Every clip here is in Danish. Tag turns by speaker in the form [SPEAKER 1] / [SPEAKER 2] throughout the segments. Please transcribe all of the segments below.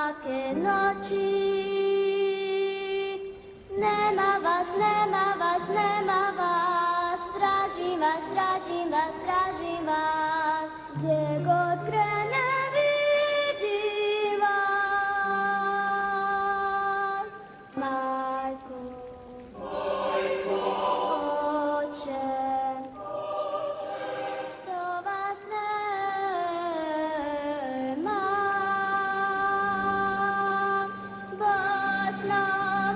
[SPEAKER 1] svake noći. Nema vas, nema vas, nema vas, tražim vas, tražim vas, tražim vas, gdje god krene vidim vas. Majko, oče, što vas nema, Bosno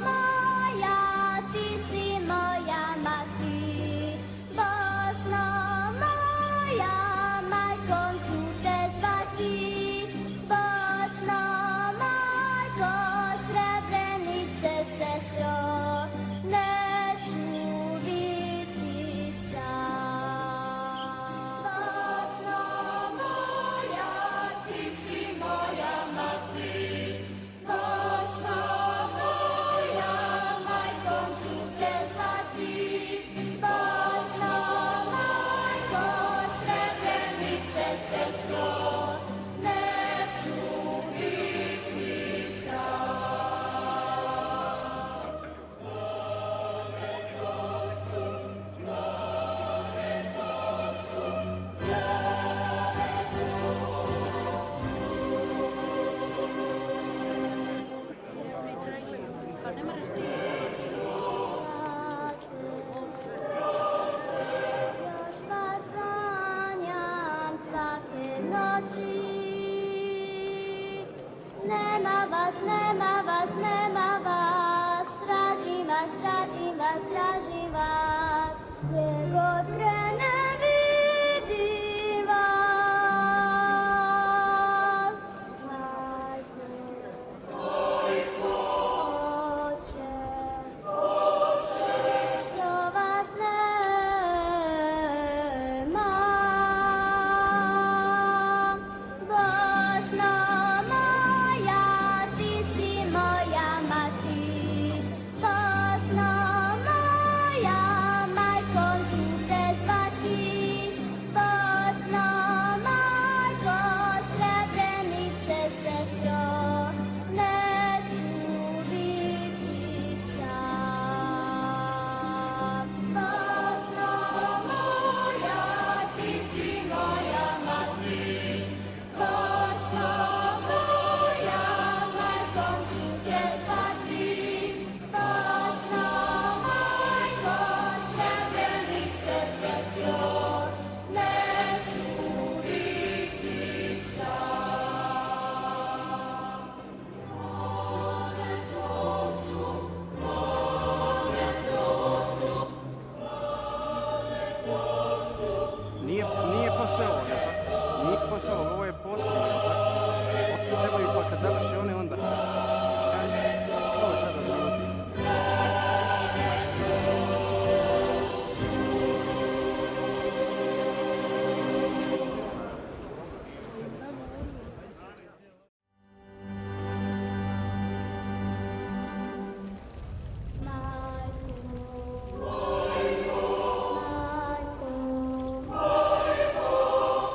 [SPEAKER 1] moja, ti si moja mati, Bosno moja, majkom ću te zvati, Bosno majko, Srebrenice sestro, neću biti sam. Bosno moja, ti si moja mati, Bosno moja, majkom ću te zvati, Bosno majko, Srebrenice sestro, neću biti Još vas sanjam svake noći. Nema vas, nema vas, nema vas, tražim vas, tražim vas, tražim vas, gdje god krene vidim vas. Majko, oče, što vas nema, Bosno moja, ti si moja mati, Bosno moja, majkom ću te zvati, Bosno majko, Srebrenice sestro, neću biti sam. Bosno moja, ti si moja mati, Bosno moja, majkom ću te zvati, Bosno majko, Srebrenice sestro, neću biti
[SPEAKER 2] Nije posao ovo, jel tako? Nije posao, ovo je posao, jel tako? Ovo trebaju pa kad završi one onda. Ovo je sada završi.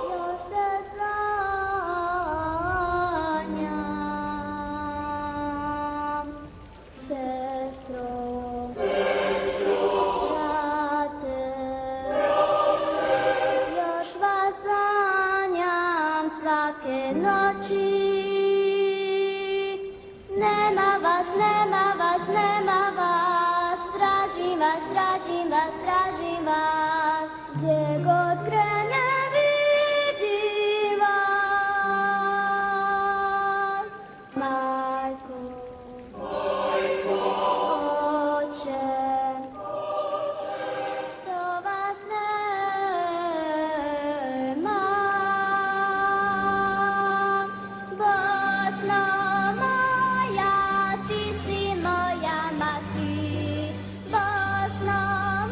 [SPEAKER 1] Još te sanjam, sestro, brate, još vas sanjam svake noći. Nema vas, nema vas, nema vas, tražim vas, tražim vas, tražim vas, gdje god krene vidim vas. Majko, oče, što vas nema, Bosno moja, ti si moja mati, Bosno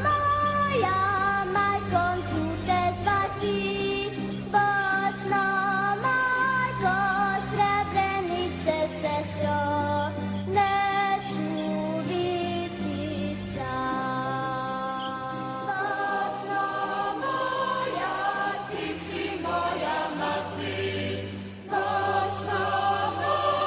[SPEAKER 1] moja, majkom ću te zvati, Bosno majko, Srebrenice sestro, neću biti sam. Bosno moja, ti si moja mati, Bosno moja,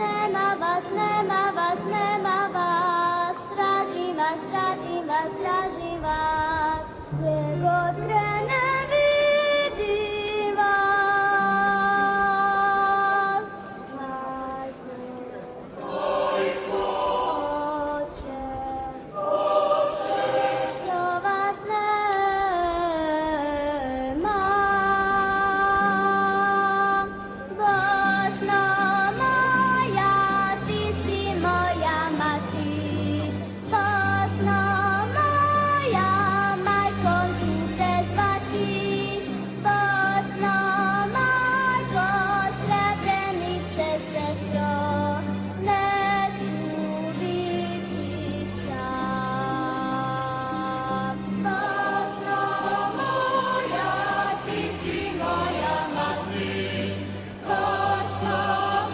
[SPEAKER 1] Nema vas, nema vas, nema vas, tražim vas, tražim vas, tražim vas, gdje god krenem vidim vas. Oče, što vas nema, Bosno moja, ti si moja mati, Bosno moja, majkom ću te zvati, Bosno majko, Srebrenice sestro, neću biti sam. Bosno moja, ti si moja mati, Bosno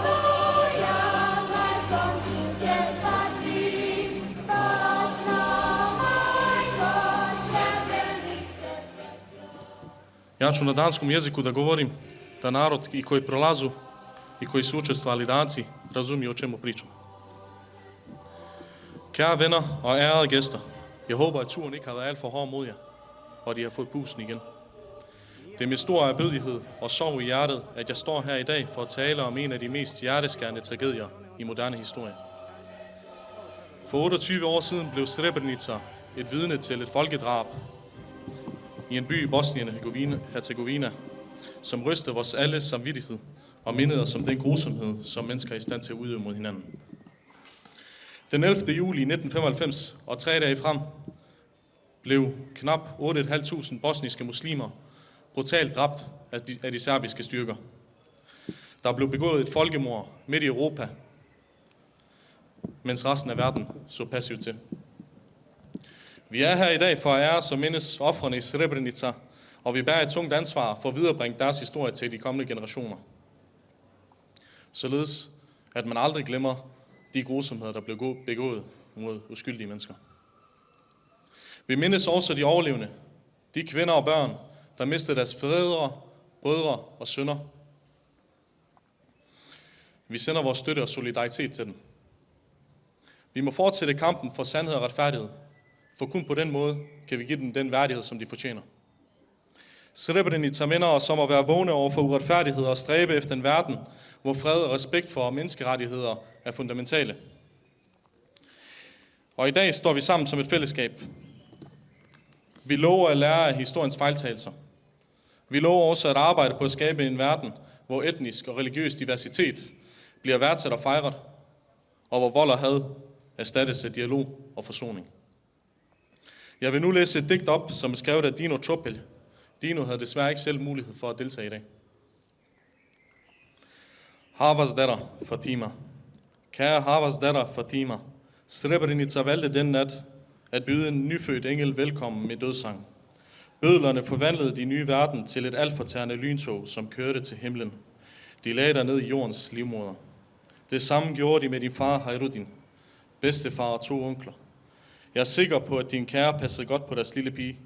[SPEAKER 1] moja, majkom ću te zvati, Bosno majko, Srebrenice sestro.
[SPEAKER 3] Ja ću na danskom jeziku da govorim, da narod i koji prolazu i koji su učestvovali danci razumiju o čemu pričam. Kære venner og ærede gæster, jeg håber, at turen ikke har været alt for hård mod jer, og at I har fået pusten igen. Det er med stor ærbødighed og sorg i hjertet, at jeg står her i dag for at tale om en af de mest hjerteskærende tragedier i moderne historie. For 28 år siden blev Srebrenica et vidne til et folkedrab i en by i Bosnien-Herzegovina, som rystede vores alles samvittighed og mindede os om den grusomhed, som mennesker er i stand til at udøve mod hinanden. Den 11. juli 1995 og 3 dage frem blev knap 8.500 bosniske muslimer brutalt dræbt af de serbiske styrker. Der blev begået et folkemord midt i Europa, mens resten af verden så passivt til. Vi er her i dag for at ære og mindes ofrene i Srebrenica, og vi bærer et tungt ansvar for at viderebringe deres historie til de kommende generationer. Således, at man aldrig glemmer de grusomheder, der blev begået mod uskyldige mennesker. Vi mindes også de overlevende, de kvinder og børn, der mistede deres fædre, brødre og sønner. Vi sender vores støtte og solidaritet til dem. Vi må fortsætte kampen for sandhed og retfærdighed, for kun på den måde kan vi give dem den værdighed, som de fortjener. Srebrenica minder os om at være vågne over for uretfærdighed og stræbe efter en verden, hvor fred og respekt for menneskerettigheder er fundamentale. Og i dag står vi sammen som et fællesskab. Vi lover at lære af historiens fejltagelser. Vi lover også at arbejde på at skabe en verden, hvor etnisk og religiøs diversitet bliver værdsat og fejret, og hvor vold og had erstattes af dialog og forsoning. Jeg vil nu læse et digt op, som er skrevet af Dino Tropel. Dino havde desværre ikke selv mulighed for at deltage i dag. Havas datter Fatima. Kære Havas datter Fatima. Srebrenica valgte den nat at byde en nyfødt engel velkommen med dødssang. Bødlerne forvandlede de nye verden til et altfortærende lyntog, som kørte til himlen. De lagde der ned i jordens livmoder. Det samme gjorde de med din far Hayruddin, bedstefar og 2 onkler. Jeg er sikker på, at din kære passede godt på deres lille pige.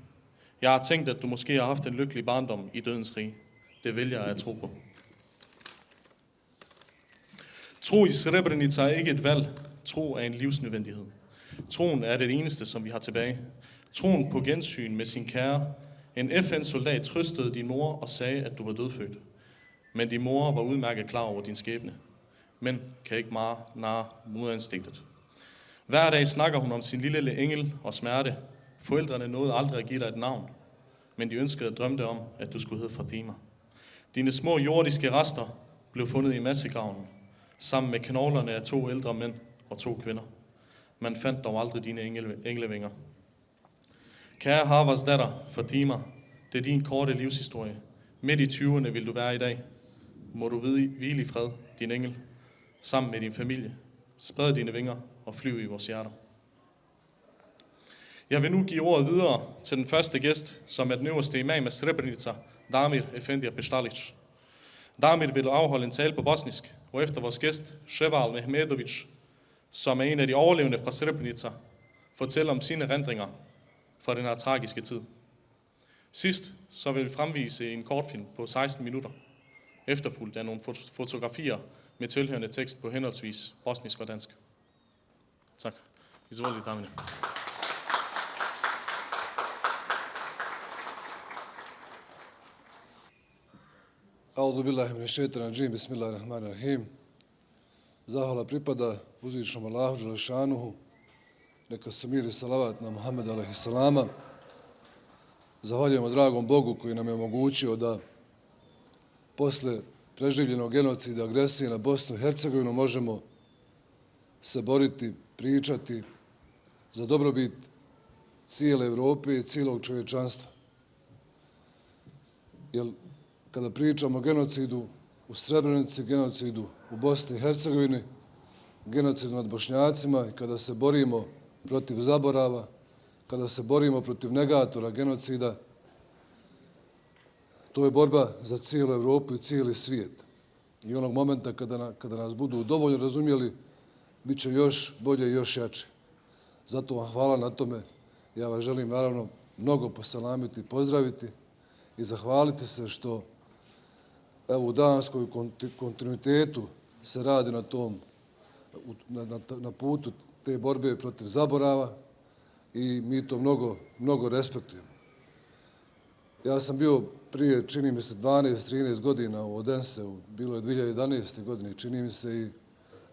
[SPEAKER 3] Jeg har tænkt, at du måske har haft en lykkelig barndom i dødens rige. Det vælger jeg at tro på. Tro i Srebrenica er ikke et valg. Tro er en livsnødvendighed. Troen er det eneste, som vi har tilbage. Troen på gensyn med sin kære. En FN-soldat trøstede din mor og sagde, at du var dødfødt. Men din mor var udmærket klar over din skæbne. Men kan ikke narre moderinstinktet. Hver dag snakker hun om sin lille engel og smerte. Forældrene nåede aldrig at give dig et navn, men de ønskede og drømte om, at du skulle hedde Fatima. Dine små jordiske rester blev fundet i massegraven, sammen med knoglerne af 2 ældre mænd og 2 kvinder. Man fandt dog aldrig dine englevinger. Kære Havas datter Fatima, det er din korte livshistorie. Midt i 20'erne vil du være i dag. Må du hvile i fred, din engel, sammen med din familie. Spred dine vinger og flyv i vores hjerter. Jeg vil nu give ordet videre til den første gæst, som er den øverste imam af Srebrenica, Damir Efendija Peštalić. Damir vil afholde en tale på bosnisk, og efter vores gæst, Ševal Mehmedović, som er en af de overlevende fra Srebrenica, fortæller om sine erindringer fra den her tragiske tid. Sidst så vil vi fremvise en kortfilm på 16 minutter, efterfulgt af nogle fotografier med tilhørende tekst på henholdsvis bosnisk og dansk. Tak. Izvolite, Damine.
[SPEAKER 4] A'udhu billahi min šeitan rajim, bismillahirrahmanirrahim. Zahvala pripada uzvišenom Allahu dželešanuhu, neka su mir i salavat na Muhammedu alejhi salama. Zahvaljujemo dragom Bogu koji nam je omogućio da posle preživljenog genocida, agresije na Bosnu i Hercegovinu možemo se boriti, pričati za dobrobit cijele Evrope i cijelog čovječanstva. Jer kada pričamo o genocidu u Srebrenici, genocidu u Bosni i Hercegovini, genocidu nad Bošnjacima i kada se borimo protiv zaborava, kada se borimo protiv negatora genocida, to je borba za cijelu Evropu i cijeli svijet. I onog momenta kada nas budu dovoljno razumjeli, bit će još bolje i još jače. Zato vam hvala na tome. Ja vas želim naravno mnogo poselamiti, pozdraviti i zahvaliti se što evo u danskoj kontinuitetu se radi na putu te borbe protiv zaborava i mi to mnogo respektujemo. Ja sam bio prije, čini mi se, 12-13 godina u Odenseu, bilo je 2011. godine, čini mi se, i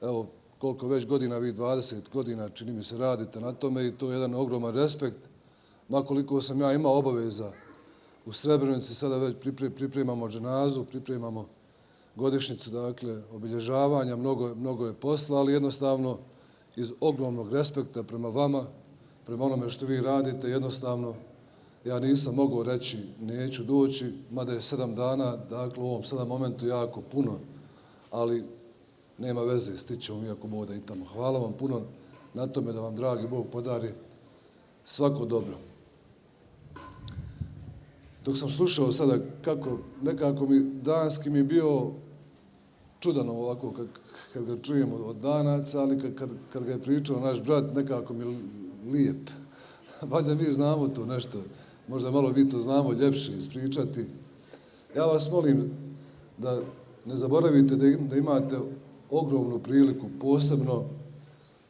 [SPEAKER 4] evo koliko već godina, vi 20 godina, čini mi se, radite na tome i to je jedan ogroman respekt. Makoliko sam ja imao obaveza u Srebrenici, sada već pripremamo dženazu, pripremamo godišnjicu, dakle, obilježavanja, mnogo je posla, ali jednostavno iz ogromnog respekta prema vama, prema onome što vi radite, jednostavno ja nisam mogao reći neću doći, mada je 7 dana, dakle u ovom sada momentu jako puno, ali nema veze, stićemo mi ako Bog da i tamo. Hvala vam puno na tome da vam dragi Bog podari svako dobro. Dok sam slušao sada kako nekako danski mi je bio čudan ovako kad ga čujem od Danaca, ali kad ga je pričao naš brat nekako mi je lijep. Valjda mi znamo to nešto, možda malo mi to znamo ljepše ispričati. Ja vas molim da ne zaboravite da imate ogromnu priliku, posebno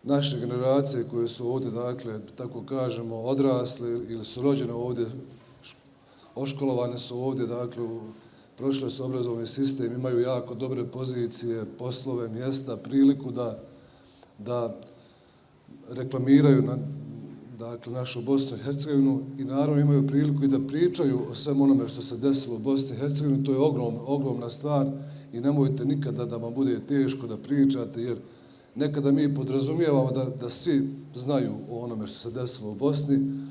[SPEAKER 4] naše generacije koje su ovdje, dakle, tako kažemo, odrasle ili su rođene ovdje, oškolovane su ovdje, dakle, prošle su obrazovni sistem, imaju jako dobre pozicije, poslove, mjesta, priliku da reklamiraju dakle, našu Bosnu i Hercegovinu i naravno imaju priliku i da pričaju o svem onome što se desilo u Bosni i Hercegovini. To je ogromna stvar i nemojte nikada da vam bude teško da pričate, jer nekada mi podrazumijevamo da svi znaju o onome što se desilo u Bosni,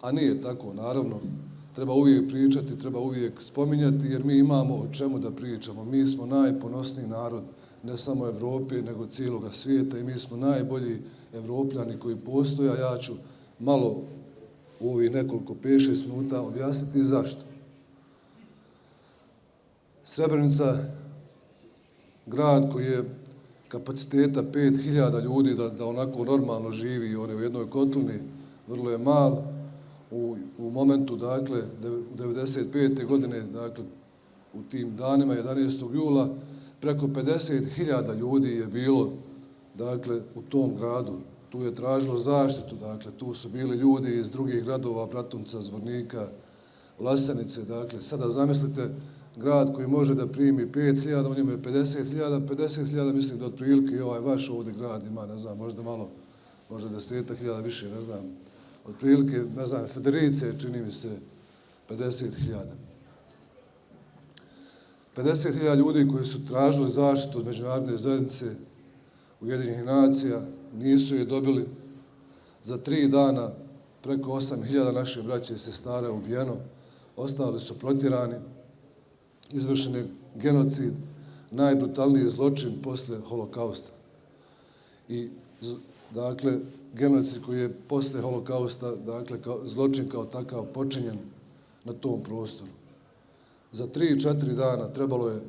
[SPEAKER 4] a nije tako, naravno. Treba uvijek pričati, treba uvijek spominjati, jer mi imamo o čemu da pričamo. Mi smo najponosniji narod, ne samo Evrope, nego cijeloga svijeta i mi smo najbolji Evropljani koji postoje, a ja ću malo u ovih nekoliko 5-6 minuta objasniti zašto. Srebrenica, grad koji je kapaciteta 5000 ljudi da onako normalno živi, on je u jednoj kotlini, vrlo je mal. U momentu, dakle, 95. godine, dakle, u tim danima 11. jula, preko 50.000 ljudi je bilo, dakle, u tom gradu. Tu je tražilo zaštitu, dakle, tu su bili ljudi iz drugih gradova, Bratunca, Zvornika, Vlasenice, dakle, sada zamislite grad koji može da primi 5.000, u njemu je 50.000, mislim da otprilike i ovaj vaš ovdje grad ima, ne znam, možda malo, možda 10.000 više, ne znam, otprilike, ne znam, Federice, čini mi se, 50.000. 50.000 ljudi koji su tražili zaštitu od međunarodne zajednice Ujedinjenih nacija, nisu je dobili. Za 3 dana preko 8.000 naše braće i sestara je ubijeno, ostali su protjerani, izvršen je genocid, najbrutalniji zločin posle holokausta. I, dakle, genocid koji je posle holokausta, dakle, zločin kao takav počinjen na tom prostoru. Za 3-4 dana trebalo je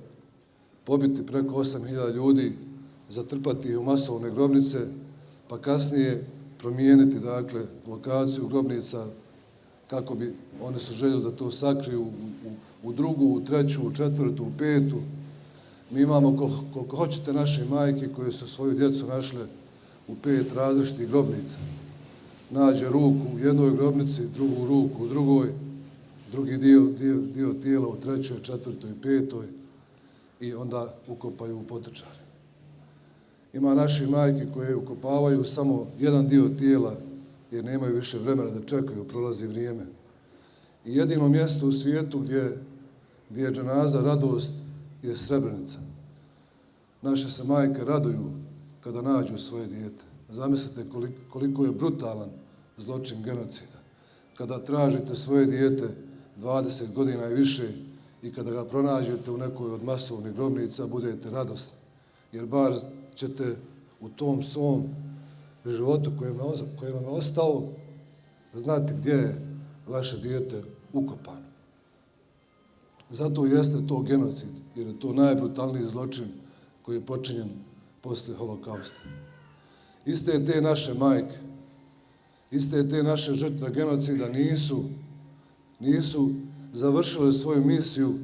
[SPEAKER 4] pobiti preko 8.000 ljudi, zatrpati ih u masovne grobnice, pa kasnije promijeniti, dakle, lokaciju grobnica kako bi, oni su željeli da to sakriju u drugu, u treću, u četvrtu, u petu. Mi imamo koliko hoćete naše majke koje su svoju djecu našle u 5 različitih grobnica. Nađe ruku u jednoj grobnici, drugu ruku u drugoj, drugi dio tijela u trećoj, četvrtoj i petoj i onda ukopaju u potočare. Ima naše majke koje ukopavaju samo jedan dio tijela jer nemaju više vremena da čekaju, prolazi vrijeme. I jedino mjesto u svijetu gdje je dženaza radost je Srebrenica. Naše se majke raduju kada nađu svoje dijete. Zamislite koliko je brutalan zločin genocida. Kada tražite svoje dijete 20 godina i više i kada ga pronađete u nekoj od masovnih grobnica, budete radosni. Jer bar ćete u tom svom životu koji vam je ostao znati gdje je vaše dijete ukopano. Zato jeste to genocid, jer je to najbrutalniji zločin koji je počinjen poslije holokausta. Iste te naše majke, iste te naše žrtve genocida nisu završile svoju misiju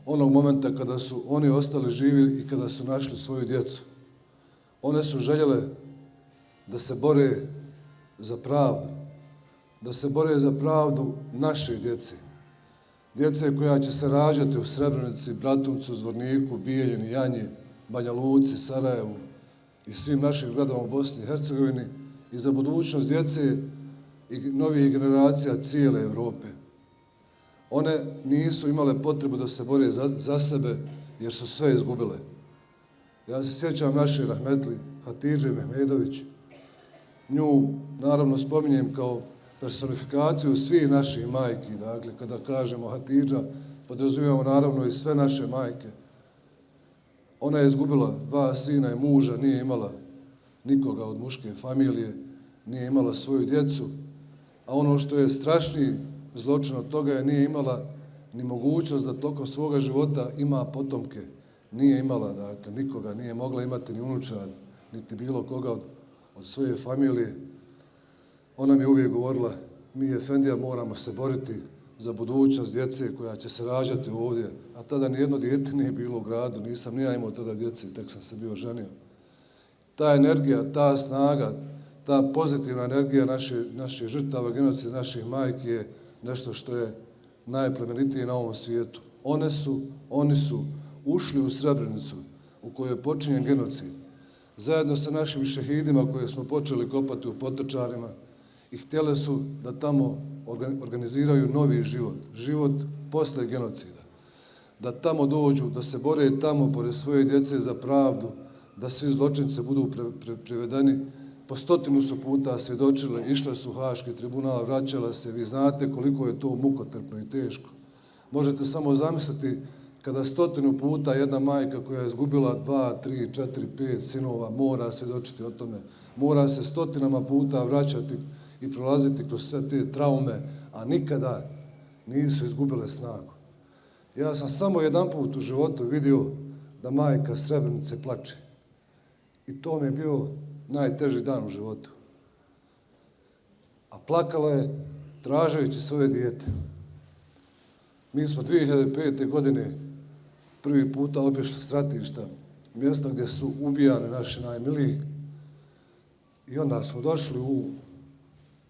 [SPEAKER 4] onog momenta kada su oni ostali živi i kada su našli svoju djecu. One su željele da se bore za pravdu, da se bore za pravdu naše djece. Djece koja će se rađati u Srebrenici, Bratuncu, Zvorniku, Bijeljini, Janji, Banja Luci, Sarajevu i svim našim gradovima u Bosni i Hercegovini i za budućnost djece i novih generacija cijele Europe. One nisu imale potrebu da se bore za sebe jer su sve izgubile. Ja se sjećam naše rahmetli Hatidže Mehmedović. Nju naravno spominjem kao personifikaciju svih naših majki. Dakle, kada kažemo Hatidža, podrazumijevamo naravno i sve naše majke. Ona je izgubila 2 sina i muža, nije imala nikoga od muške familije, nije imala svoju djecu, a ono što je strašniji zločin od toga je nije imala ni mogućnost da tokom svoga života ima potomke. Nije imala, dakle, nikoga, nije mogla imati ni unučad, niti bilo koga od svoje familije. Ona mi je uvijek govorila, mi efendija moramo se boriti za budućnost djece koja će se rađati ovdje, a tada nijedno dijete nije bilo u gradu, nisam ni ja imao tada djece, tek sam se bio ženio. Ta energija, ta snaga, ta pozitivna energija naših žrtava genocida, naših majki je nešto što je najplemenitije na ovom svijetu. Oni su ušli u Srebrenicu u kojoj je počinjen genocid, zajedno sa našim šehidima koje smo počeli kopati u Potočarima i htjeli su da tamo organiziraju novi život, život posle genocida. Da tamo dođu, da se bore tamo pored svoje djece za pravdu, da svi zločinci budu privedeni. Po 100 su puta svjedočile, išle su u Haški tribunal, vraćale se. Vi znate koliko je to mukotrpno i teško. Možete samo zamisliti kada 100 puta jedna majka koja je izgubila 2, 3, 4, 5 sinova mora svjedočiti o tome. Mora se 100 puta vraćati i prolaziti kroz sve te traume, a nikada nisu izgubile snagu. Ja sam samo jedan put u životu vidio da majka Srebrenice plače. I to mi je bio najteži dan u životu. A plakala je tražeći svoje dijete. Mi smo 2005. godine prvi puta obišli stratišta, mjesta gdje su ubijani naši najmiliji. I onda smo došli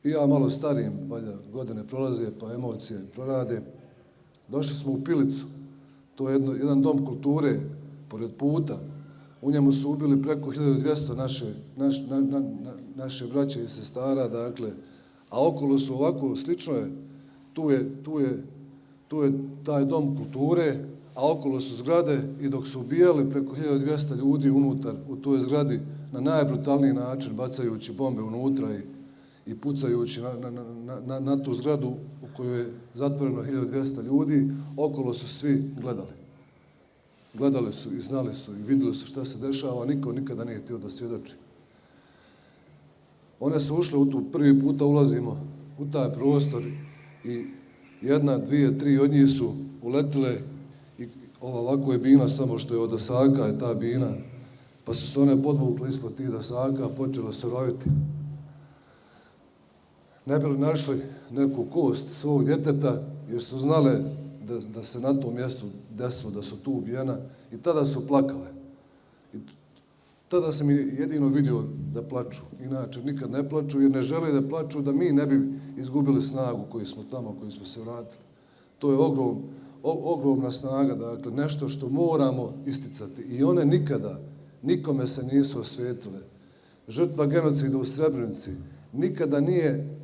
[SPEAKER 4] i ja malo starijim, valjda godine prolaze pa emocije prorade. Došli smo u Pilicu, to je jedan dom kulture pored puta. U njemu su ubili preko 1200 naše braće i sestara, dakle, a okolo su ovako, slično je, tu je taj dom kulture, a okolo su zgrade i dok su ubijali preko 1200 ljudi unutar u toj zgradi na najbrutalniji način, bacajući bombe unutra i pucajući na tu zgradu u kojoj je zatvoreno 1200 ljudi, okolo su svi gledali. Gledali su i znali su i vidjeli su šta se dešava, niko nikada nije htio da svjedoči. One su ušle u tu, prvi puta ulazimo u taj prostor i 1, 2, 3 od njih su uletile i ova ovako je bina, samo što je od osaka je ta bina, pa su se one podvukle ispod tih dasaka, počele se roviti. Ne bi li našli neku kost svog djeteta, jer su znale da se na tom mjestu desilo, da su tu ubijena, i tada su plakale. I tada sam jedino vidio da plaču. Inače, nikad ne plaču, jer ne žele da plaču, da mi ne bi izgubili snagu koji smo tamo, koji smo se vratili. To je ogromna snaga, dakle, nešto što moramo isticati. I one nikada, nikome se nisu osvetile. Žrtva genocida u Srebrenici nikada nije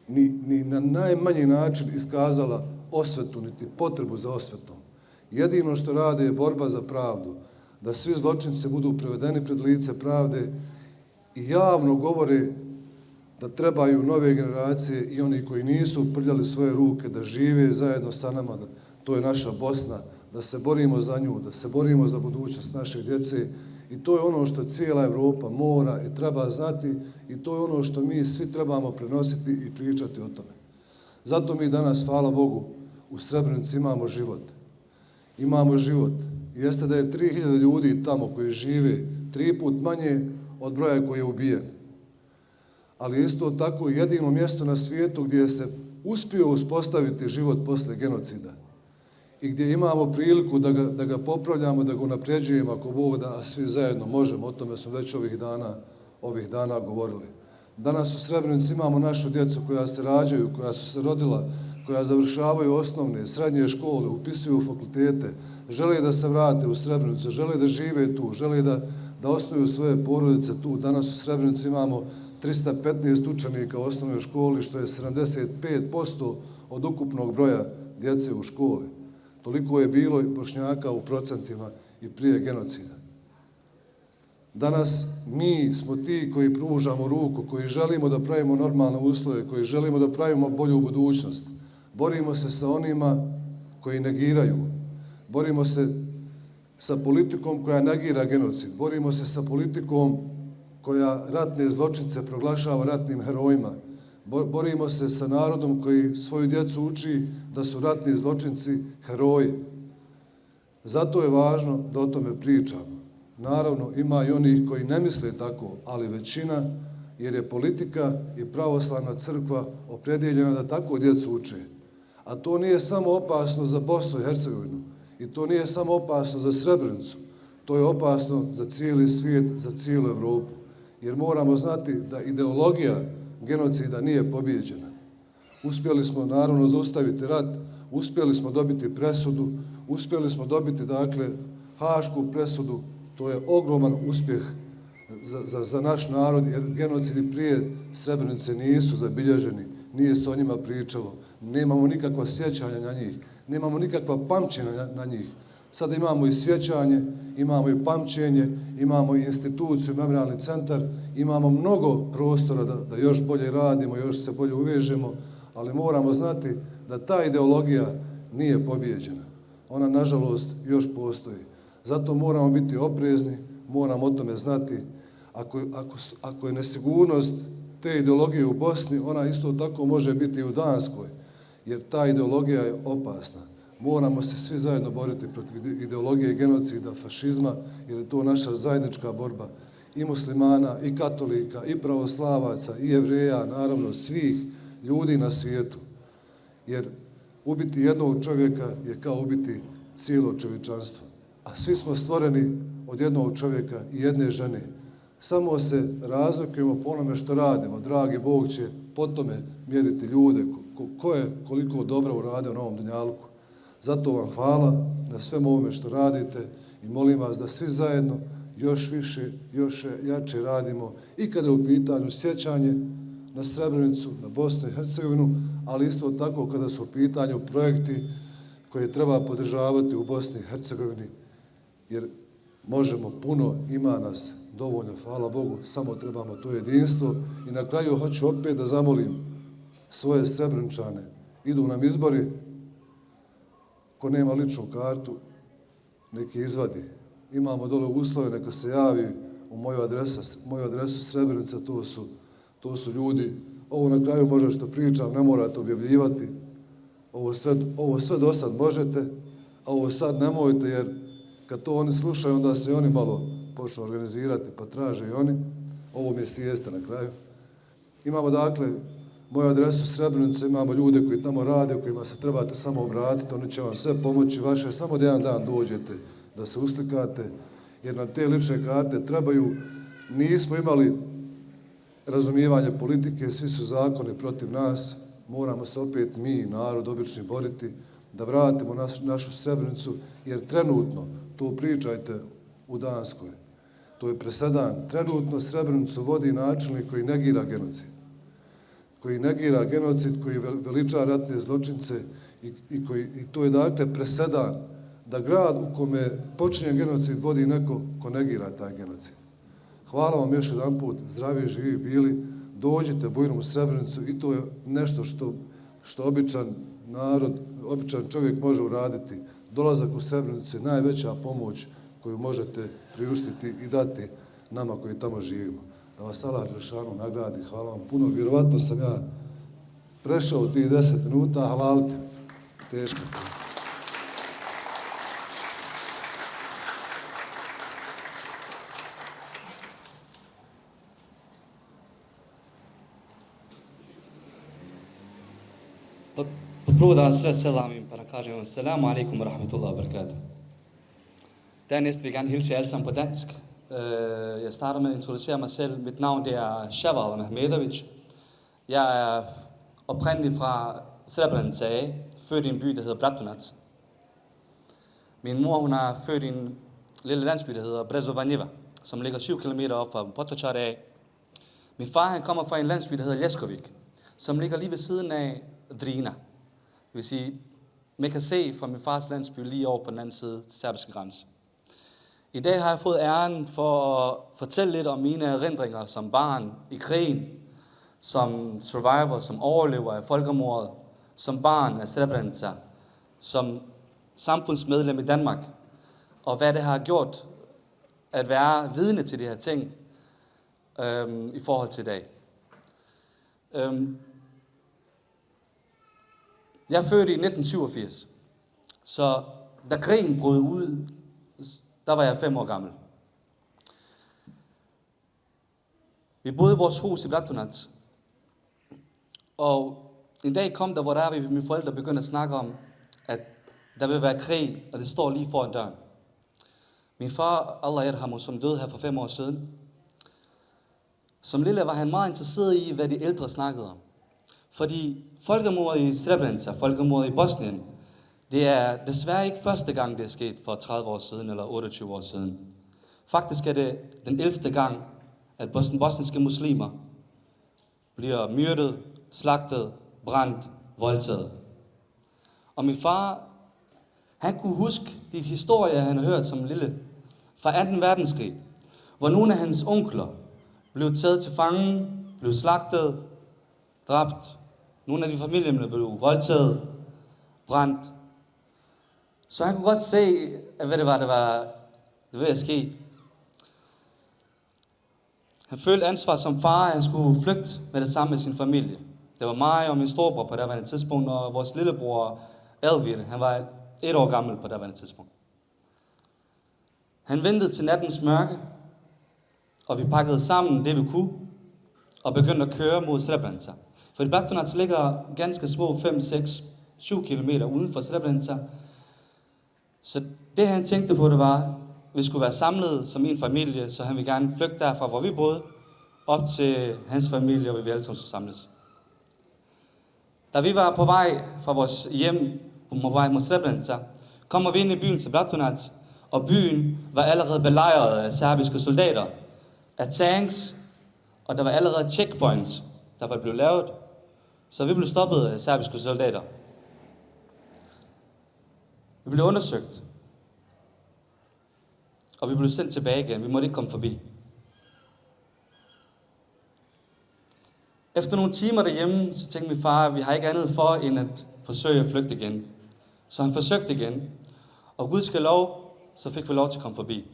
[SPEAKER 4] ni na najmanji način iskazala osvetu, niti potrebu za osvetom. Jedino što rade je borba za pravdu, da svi zločinci budu privedeni pred lice pravde i javno govore da trebaju nove generacije i oni koji nisu prljali svoje ruke da žive zajedno sa nama, da to je naša Bosna, da se borimo za nju, da se borimo za budućnost naše djece. I to je ono što cijela Evropa mora i treba znati i to je ono što mi svi trebamo prenositi i pričati o tome. Zato mi danas, hvala Bogu, u Srebrenici imamo život. Imamo život. Jeste da je 3000 ljudi tamo koji žive 3 put manje od broja koji je ubijen. Ali isto tako jedino mjesto na svijetu gdje se uspio uspostaviti život posle genocida i gdje imamo priliku da ga popravljamo, da ga unapređujemo ako Bog da, a svi zajedno možemo. O tome smo već ovih dana govorili. Danas u Srebrenici imamo našu djecu koja se rađaju, koja su se rodila, koja završavaju osnovne, srednje škole, upisuju fakultete, žele da se vrate u Srebrenicu, žele da žive tu, žele da osnuju svoje porodice tu. Danas u Srebrenici imamo 315 učenika u osnovnoj školi, što je 75% od ukupnog broja djece u školi. Toliko je bilo i Bošnjaka u procentima i prije genocida. Danas mi smo ti koji pružamo ruku, koji želimo da pravimo normalne uslove, koji želimo da pravimo bolju budućnost. Borimo se sa onima koji negiraju. Borimo se sa politikom koja negira genocid. Borimo se sa politikom koja ratne zločince proglašava ratnim herojima. Borimo se sa narodom koji svoju djecu uči da su ratni zločinci heroji. Zato je važno da o tome pričamo. Naravno, ima i onih koji ne misle tako, ali većina, jer je politika i pravoslavna crkva opredjeljena da tako djecu uče. A to nije samo opasno za Bosnu i Hercegovinu i to nije samo opasno za Srebrenicu, to je opasno za cijeli svijet, za cijelu Evropu. Jer moramo znati da ideologija genocida nije pobijeđena. Uspjeli smo naravno zaustaviti rat, uspjeli smo dobiti presudu, uspjeli smo dobiti, dakle, hašku presudu. To je ogroman uspjeh za naš narod, jer genocidi prije Srebrenice nisu zabilježeni, nije se o njima pričalo, nemamo nikakva sjećanja na njih, nemamo nikakva pamćenja na njih. Sada imamo i sjećanje, imamo i pamćenje, imamo i instituciju, memorijalni centar, imamo mnogo prostora da još bolje radimo, još se bolje uvežemo, ali moramo znati da ta ideologija nije pobijeđena. Ona, nažalost, još postoji. Zato moramo biti oprezni, moramo o tome znati. Ako je nesigurnost te ideologije u Bosni, ona isto tako može biti i u Danskoj, jer ta ideologija je opasna. Moramo se svi zajedno boriti protiv ideologije genocida, fašizma, jer je to naša zajednička borba i muslimana, i katolika, i pravoslavaca, i jevreja, naravno svih ljudi na svijetu. Jer ubiti jednog čovjeka je kao ubiti cijelo čovječanstvo. A svi smo stvoreni od jednog čovjeka i jedne žene. Samo se razlikujemo po onome što radimo. Dragi Bog će po tome mjeriti ljude, ko je koliko dobro uradio na ovom dunjalku. Zato vam hvala na svemu ovome što radite i molim vas da svi zajedno još više, još jače radimo i kada je u pitanju sjećanje na Srebrenicu, na Bosnu i Hercegovinu, ali isto tako kada su u pitanju projekti koje treba podržavati u Bosni i Hercegovini, jer možemo puno, ima nas dovoljno, hvala Bogu, samo trebamo to jedinstvo. I na kraju hoću opet da zamolim svoje Srebreničane, idu nam izbori, ko nema ličnu kartu, neki izvadi. Imamo dole uslove, neka se javi u moju adresu Srebrenica, to su ljudi. Ovo na kraju možda što pričam, ne morate objavljivati. Ovo sve do sad možete, a ovo sad nemojte, jer kad to oni slušaju, onda se oni malo počnu organizirati, pa traže i oni. Ovo mjesto jeste na kraju. Imamo dakle moju adresu Srebrenice, imamo ljude koji tamo rade, kojima se trebate samo obratiti, oni će vam sve pomoći, vaše je samo da jedan dan dođete da se uslikate, jer nam te lične karte trebaju. Nismo imali razumijevanje politike, svi su zakoni protiv nas, moramo se opet mi, narod, obični boriti, da vratimo našu Srebrenicu, jer trenutno, to pričajte u Danskoj, to je presedan, trenutno Srebrenicu vodi načelnik koji negira genocid. Koji veliča ratne zločince i to je dakle presedan da grad u kome počinje genocid vodi neko ko negira taj genocid. Hvala vam još jedan put, zdravi i živi bili, dođite bujnom u Srebrenicu i to je nešto što običan narod, običan čovjek može uraditi. Dolazak u Srebrenicu je najveća pomoć koju možete priuštiti i dati nama koji tamo živimo. Da vas Allah Đelešanu nagradi, hvala vam puno. Vjerovatno sam ja prešao tih 10 minuta, halalite. Teško.
[SPEAKER 5] Prvo da vas sve selamim, pa da kažem vam selamu alaikum wa rahmatullahi wa barakatuh. Dernæst vil jeg gerne hilse jer alle sammen på dansk. Jeg starter med at introducere mig selv. Mit navn det er Shawal Mehmedovic. Jeg er oprindelig fra Srebrenica, født i en by, der hedder Bratunac. Min mor hun er født i en lille landsby, der hedder Brezovanjeva, som ligger 7 km op fra Potocari af. Min far han kommer fra en landsby, der hedder Leskovik, som ligger lige ved siden af Drina. Det vil sige, man kan se fra min fars landsby lige over på den anden side til serbiske grænse. I dag har jeg fået æren for at fortælle lidt om mine erindringer som barn i krigen, som survivor, som overlever af folkemordet, som barn af Srebrenica, som samfundsmedlem i Danmark, og hvad det har gjort at være vidne til de her ting i forhold til i dag. Jeg er født i 1987, så da krigen brød ud, der var jeg 5 år gammel. Vi boede i vores hus i Bratunac, og en dag kom der, hvor der mine forældre begyndte at snakke om, at der vil være krig, og det står lige foran døren. Min far, Allah Yerhamu, som døde her for 5 år siden, som lille var han meget interesseret i, hvad de ældre snakkede om. Fordi folkemordet i Srebrenica, folkemordet i Bosnien, det er desværre ikke første gang, det er sket for 30 år siden eller 28 år siden. Faktisk er det den 11. gang, at bosniske muslimer bliver myrdet, slagtet, brændt, voldtaget. Og min far, han kunne huske de historier, han har hørt som lille fra 2. verdenskrig, hvor nogle af hans onkler blev taget til fange, blev slagtet, dræbt. Nogle af de familier blev voldtaget, brændt. Så han kunne godt se, at hvad det var ved at ske. Han følte ansvar som far, at han skulle flygte med det samme med sin familie. Det var mig og min storebror på daværende tidspunkt, og vores lillebror Elvir, han var 1 år gammel på daværende tidspunkt. Han ventede til nattens mørke, og vi pakkede sammen det vi kunne, og begyndte at køre mod Srebrenica. For Bratunac ligger ganske små 5, 6, 7 kilometer uden for Srebrenica. Så det han tænkte på, det var, at vi skulle være samlet som en familie, så han ville gerne flygte derfra, hvor vi boede, op til hans familie, hvor vi alle sammen skulle samles. Da vi var på vej fra vores hjem, på vej mod Srebrenica, kommer vi ind i byen til Bratunac, og byen var allerede belejret af serbiske soldater, af tanks, og der var allerede checkpoints, der var blevet lavet, så vi blev stoppet af serbiske soldater. Vi blev undersøgt, og vi blev sendt tilbage igen. Vi måtte ikke komme forbi. Efter nogle timer derhjemme, så tænkte min far, at vi har ikke andet for, end at forsøge at flygte igen. Så han forsøgte igen, og gudskelov, så fik vi lov til at komme forbi.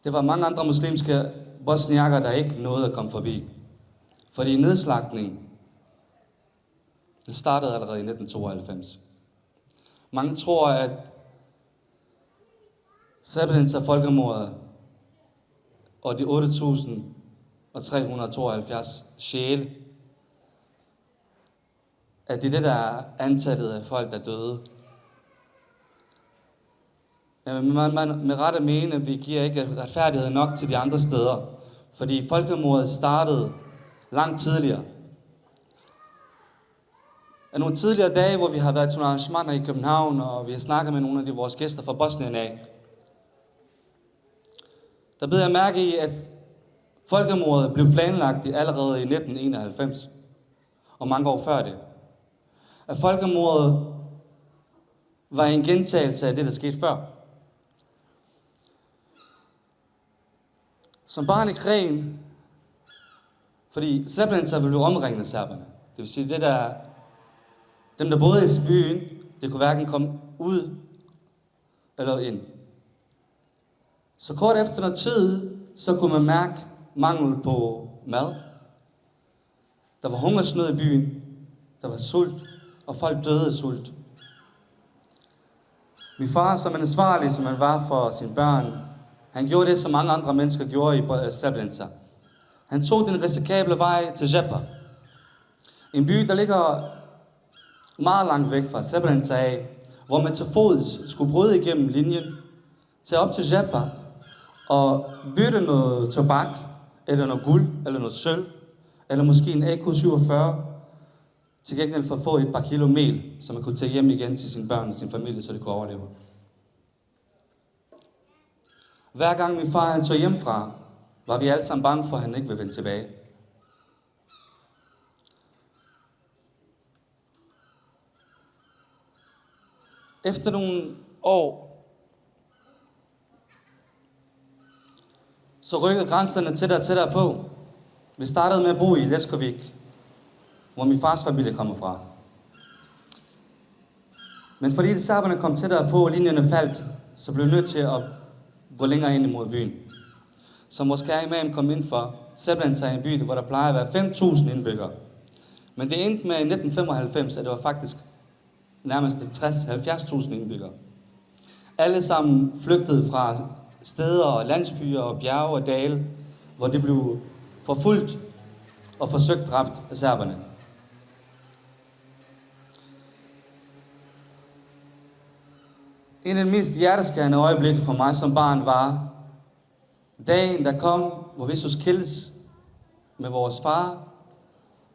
[SPEAKER 5] Det var mange andre muslimske bosniakker, der ikke nåede at komme forbi. Fordi nedslagtningen, det startede allerede i 1992. Mange tror, at Srebrenica folkemordet og de 8.372 sjæle, at det er det, der er antallet af folk, der døde. Man med rette mene, at vi giver ikke retfærdighed nok til de andre steder, fordi folkemordet startede langt tidligere. Af nogle tidligere dage, hvor vi har været til nogle arrangementer i København, og vi har snakket med nogle af vores gæster fra Bosnien af, der blev jeg mærke i, at folkemordet blev planlagt allerede i 1991, og mange år før det. At folkemordet var en gentagelse af det, der skete før. Som barn i krigen, fordi Srebrenica ville blive omringet af serberne. Det vil sige, dem der boede i byen, det kunne hverken komme ud eller ind. Så kort efter noget tid, så kunne man mærke mangel på mad. Der var hungersnød i byen. Der var sult, og folk døde af sult. Min far, som en ansvarlig, som han var for sine børn, han gjorde det, som mange andre mennesker gjorde i Srebrenica. Han tog den risikable vej til Žepa. En by, der ligger meget langt væk fra Srebrenica af, hvor man til fods skulle bryde igennem linjen, tage op til Žepa og bytte noget tobak, eller noget guld, eller noget sølv, eller måske en AK-47, til gengæld for at få et par kilo mel, så man kunne tage hjem igen til sine børn og sin familie, så de kunne overleve. Hver gang min far han tog hjemmefra, var vi alle sammen bange for, at han ikke ville vende tilbage. Efter nogle år, så rykkede grænserne tættere og tættere på. Vi startede med at bo i Leskovik, hvor min fars familie kommer fra. Men fordi de serberne kom tættere på, og linjerne faldt, så blev vi nødt til at gå længere ind imod byen. Som vores kære imam kom ind for, Srebrenica er en by, hvor der plejer at være 5.000 indbyggere. Men det endte med i 1995, at det var faktisk nærmest 60-70.000 indbyggere. Alle sammen flygtede fra steder og landsbyer og bjerge og dale, hvor de blev forfulgt og forsøgt dræbt af serberne. En af de mest hjerteskærende øjeblikke for mig som barn var dagen, der kom, hvor vi så skilles med vores far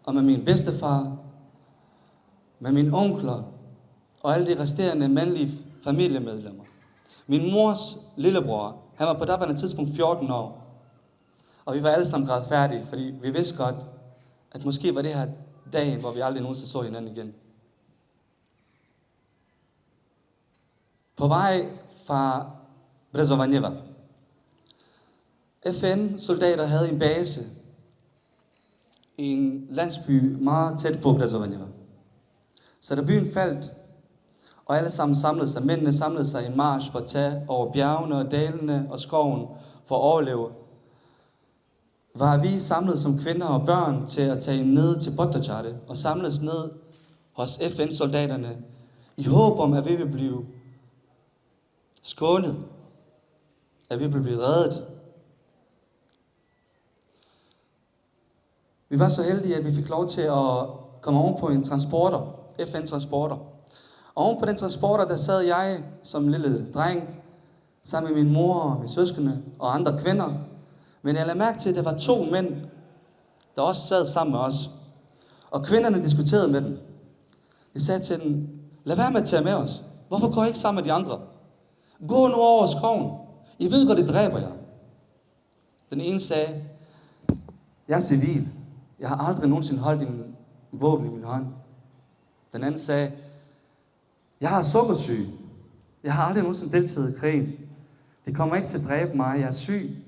[SPEAKER 5] og med min bedstefar, med mine onkler og alle de resterende mandlige familiemedlemmer. Min mors lillebror, han var på daværende tidspunkt 14 år, og vi var alle sammen grædfærdige, fordi vi vidste godt, at måske var det her dagen, hvor vi aldrig nogensinde så hinanden igen. På vej fra Brezovanjeva. FN-soldater havde en base i en landsby meget tæt på Brezovanjeva. Så da byen faldt, og alle sammen samlede sig, mændene samlede sig i en march for at tage over bjergene og dalene og skoven for at overleve, var vi samlet som kvinder og børn til at tage ned til Potocate og samles ned hos FN-soldaterne i håb om, at vi ville blive skånet, at vi ville blive reddet. Vi var så heldige, at vi fik lov til at komme oven på en transporter, FN-transporter. Og oven på den transporter, der sad jeg som lille dreng, sammen med min mor og mine søskende og andre kvinder. Men jeg lagde mærke til, at der var 2 mænd, der også sad sammen med os. Og kvinderne diskuterede med dem. De sagde til dem, lad være med at tage med os. Hvorfor går I ikke sammen med de andre? Gå nu over skoven. I ved godt, det dræber jer. Den ene sagde, jeg er civil. Jeg har aldrig nogensinde holdt en våben i min hånd. Den anden sagde, jeg har sukkersyge. Jeg har aldrig nogensinde deltaget i krigen. Det kommer ikke til at dræbe mig. Jeg er syg.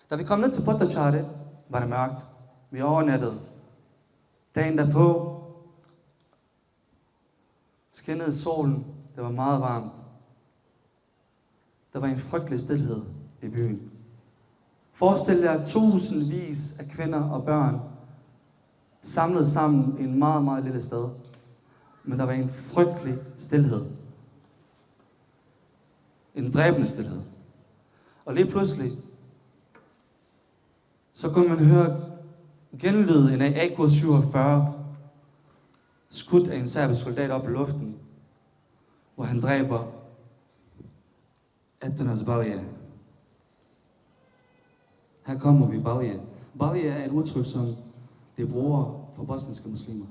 [SPEAKER 5] Da vi kom ned til Potocate, var det mørkt. Vi overnattede. Dagen derpå skinnede solen. Det var meget varmt. Der var en frygtelig stilhed i byen. Forestil jer tusindvis af kvinder og børn samlet sammen i en meget, meget lille sted. Men der var en frygtelig stilhed. en dræbende stillhed. Og lige pludselig, så kunne man høre genlyden af AK-47 skudt af en serbisk soldat op i luften, hvor han dræber Etonas Balija. Her kommer vi, Balija. Balija er et udtryk, som det bruger for bosniske muslimer.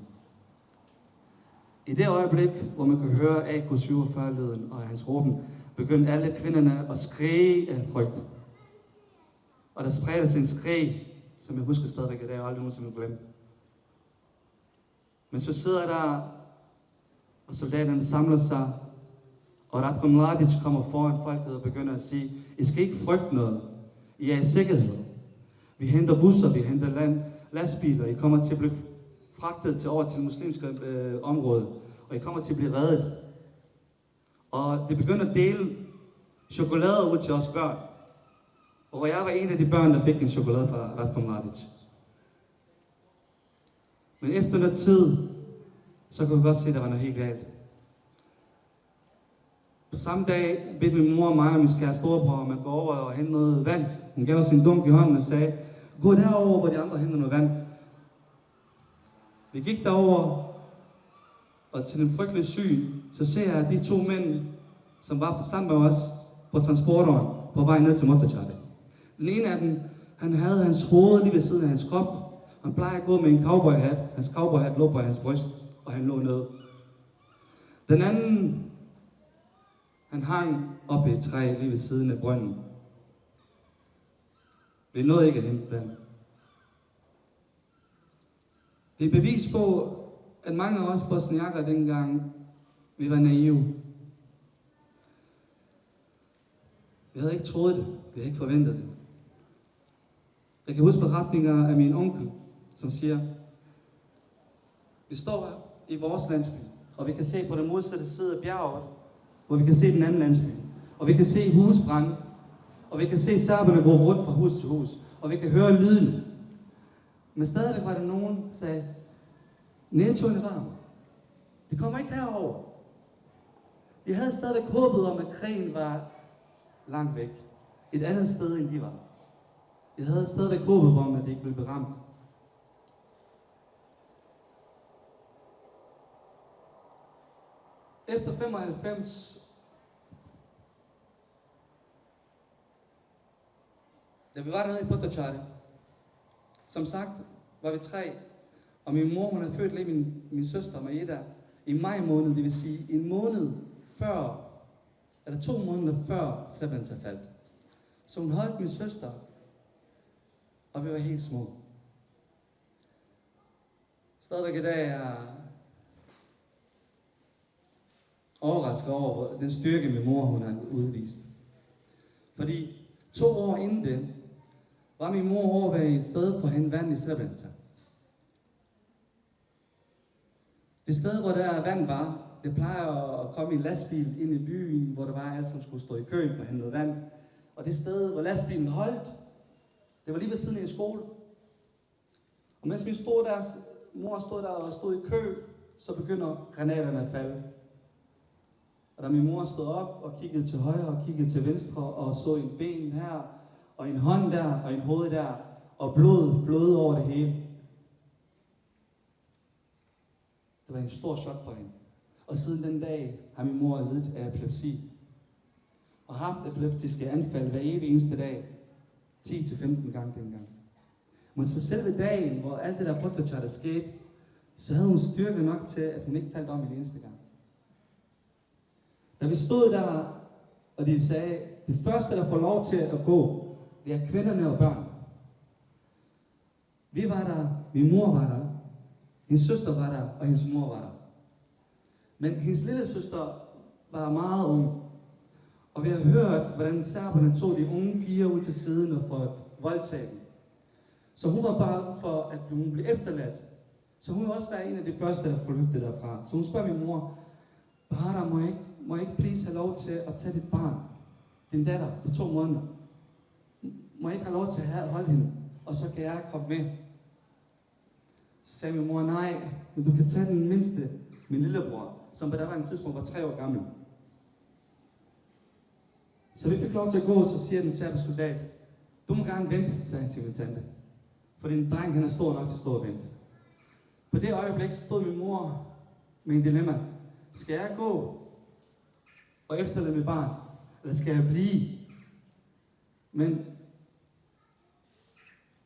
[SPEAKER 5] I det øjeblik, hvor man kan høre AK-47-lyden og hans råben, begyndte alle kvinderne at skrige af frygt. Og der spredte sig en skrig, som jeg husker stadigvæk i dag, og aldrig nogen, som jeg glemte. Men så sidder der, og soldaterne samler sig, og Ratko Mladic kommer foran folket og begynder at sige, I skal ikke frygte noget. I er i sikkerhed. Vi henter busser, vi henter lastbiler, I kommer til at blive fragtet over til det muslimske område, og I kommer til at blive reddet. Og det begynder at dele chokolade ud til os børn. Og jeg var en af de børn, der fik en chokolade fra Ratko Mladic. Men efter noget tid, så kunne vi godt se, at der var noget helt galt. På samme dag bedte min mor og mig og min skære storebror om at gå over og hente noget vand. Hun gav os en dunk i hånden og sagde, gå derover, hvor de andre henter noget vand. Vi gik derover, og til den frygtelige syn, så ser jeg de to mænd, som var sammen med os på transporteren på vej ned til Motochade. Den ene af dem, han havde hans hoved lige ved siden af hans krop. Han plejer at gå med en cowboyhat. Hans cowboyhat lå på hans bryst, og han lå nede. Den anden, han hang oppe i et træ lige ved siden af brønden. Vi nåede ikke at hente vand. Det er bevis på, at mange af os bosniakker dengang, vi var naive. Vi havde ikke troet det. Vi havde ikke forventet det. Jeg kan huske beretninger af min onkel, som siger, vi står her i vores landsby, og vi kan se på den modsatte side af bjerget, hvor vi kan se den anden landsby. Og vi kan se husbrænde, og vi kan se serberne gå rundt fra hus til hus, og vi kan høre lyden. Men stadigvæk var der nogen, der sagde, Nettoen er varm. Det kommer ikke herover. De havde stadigvæk håbet om, at krigen var langt væk. Et andet sted, end de var. Jeg havde stadigvæk håbet om, at det ikke ville blive ramt. Efter 95, da vi var dernede i Potocari, som sagt var vi 3, og min mor, hun havde født lige min søster Maeda i maj måned, det vil sige en måned før, eller 2 måneder før Srebrenica faldt. Så hun holdt min søster, og vi var helt små. Stadigvæk i dag er jeg overrasket over den styrke, min mor hun har udvist. Fordi 2 år inden det, var min mor overvejet et sted for at hente vand i Srebrenica. Det sted, hvor der vand var, det plejer at komme i en lastbil ind i byen, hvor der var alt, som skulle stå i køen for at hente noget vand. Og det sted, hvor lastbilen holdt, det var lige ved siden af en skole. Og mens mor stod der og stod i kø, så begynder granaterne at falde. Og da min mor stod op og kiggede til højre og kiggede til venstre og så en ben her, og en hånd der og en hoved der, og blod flød over det hele. Det var en stor chok for hende. Og siden den dag har min mor lidet af epilepsi. Og haft epileptiske anfald hver evig eneste dag. 10-15 gange dengang. Men for selve dagen, hvor alt det der Potocari skete, så havde hun styrke nok til, at hun ikke faldt om i den eneste gang. Da vi stod der, og de sagde, det første, der får lov til at gå, det er kvinderne og børn. Vi var der, min mor var der, hendes søster var der, og hendes mor var der. Men hendes lille søster var meget ung. Og vi har hørt, hvordan serberne tog de unge piger ud til siden og for at voldtage dem. Så hun var bare for, at hun blev efterladt. Så hun vil også være en af de første, der flygtede derfra. Så hun spørger min mor, Bahara, må jeg ikke please have lov til at tage dit barn, din datter, på 2 måneder? Må jeg ikke have lov til at holde hende, og så kan jeg komme med? Så sagde min mor, nej, men du kan tage den mindste, min lillebror, som på daværende tidspunkt var 3 år gammel. Så vi fik lov til at gå, så siger den serbiske soldat, du må gerne vente, sagde han til min tante. For din dreng, han er stor nok til at stå og vente. På det øjeblik stod min mor med en dilemma. Skal jeg gå og efterlade mit barn, eller skal jeg blive? Men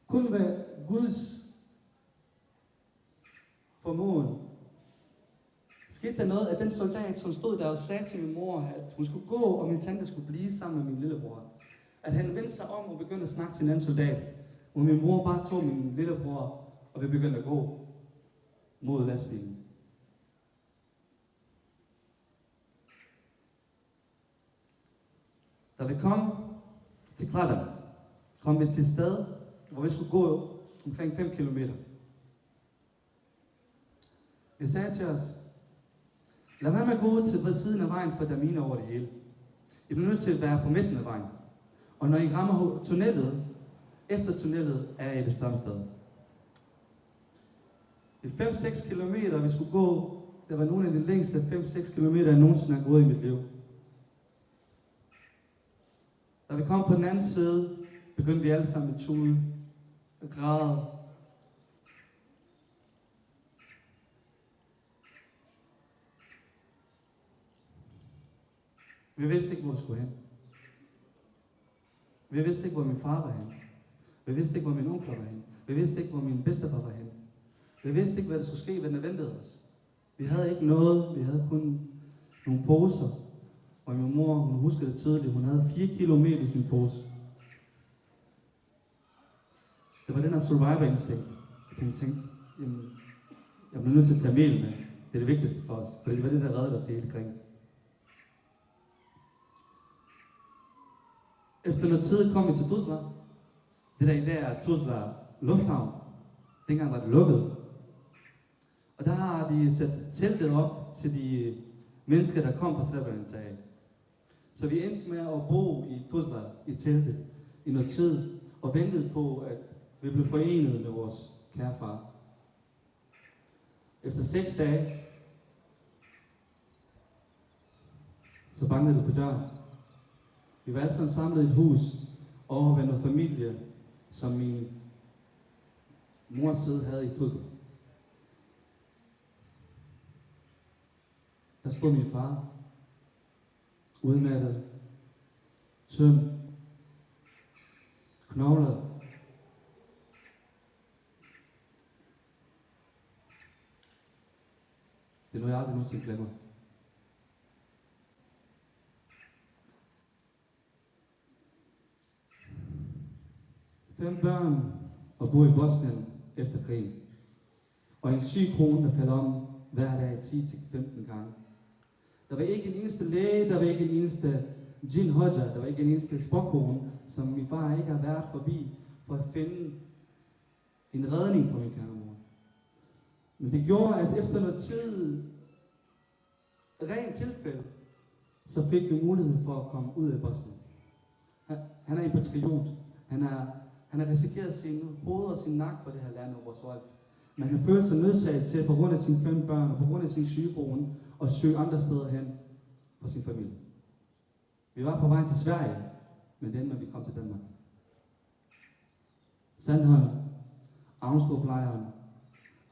[SPEAKER 5] kun ved Guds formåen skete der noget, at den soldat, som stod der og sagde til min mor, at hun skulle gå, og min tante skulle blive sammen med min lillebror, at han vendte sig om og begyndte at snakke til en anden soldat, hvor min mor bare tog min lillebror, og vi begyndte at gå mod lastbilen. Da vi kom til Kladam, kom vi til et sted, hvor vi skulle gå omkring 5 kilometer. Jeg sagde til os, lad være med at gå til ved siden af vejen, for der er miner over det hele. I bliver nødt til at være på midten af vejen. Og når I rammer tunnelen, efter tunnelen er I det samme sted. Det er 5-6 kilometer, vi skulle gå. Det var nogle af de længste 5-6 kilometer, jeg nogensinde har gået i mit liv. Da vi kom på den anden side, begyndte vi alle sammen at tude og græde. Vi vidste ikke, hvor vi skulle hen. Vi vidste ikke, hvor min far var hen. Vi vidste ikke, hvor min onkel var hen. Vi vidste ikke, hvor min bedstefar var hen. Vi vidste ikke, hvad der skulle ske, hvad der ventede os. Vi havde ikke noget. Vi havde kun nogle poser. Og min mor, hun huskede det tydeligt, hun havde 4 kilo mel i sin pose. Det var den her survivor instinct. Jeg tænkte, jamen, jeg bliver nødt til at tage mel med. Det er det vigtigste for os. For det var det, der reddede os hele kring. Efter noget tid kom vi til Tuzla. Det der i dag er Tuzla Lufthavn. Dengang var det lukket. Og der har de sat teltet op til de mennesker, der kom fra Srebrenica. Så vi endte med at bo i Tuzla i teltet i noget tid, og ventede på, at vi blev forenet med vores kære far. Efter 6 dage, så bankede det på døren. Vi var alle sammen samlet i et hus over ved noget familie, som min mors side havde i Tuzla. Der stod min far, udmattet, tynd, knoglet. Det er noget, jeg aldrig nogensinde glemmer. Fem børn og bo i Bosnien efter krigen. Og en syg kone, der falder om hver dag 10-15 gange. Der var ikke en eneste læge, der var ikke en eneste Jin Hodja, der var ikke en eneste spåkone, som min far ikke har været forbi for at finde en redning for min kære mor. Men det gjorde, at efter noget tid, rent tilfælde, så fik vi mulighed for at komme ud af Bosnien. Han er en patriot. Han har risikeret sin hoved og sin nakke for det her land og vores folk. Men han følte sig nødsaget til, på grund af sine 5 børn og på grund af sin syge kone, at søge andre steder hen for sin familie. Vi var på vej til Sverige, men den, når vi kom til Danmark. Sandholm, Avnstrup-lejren,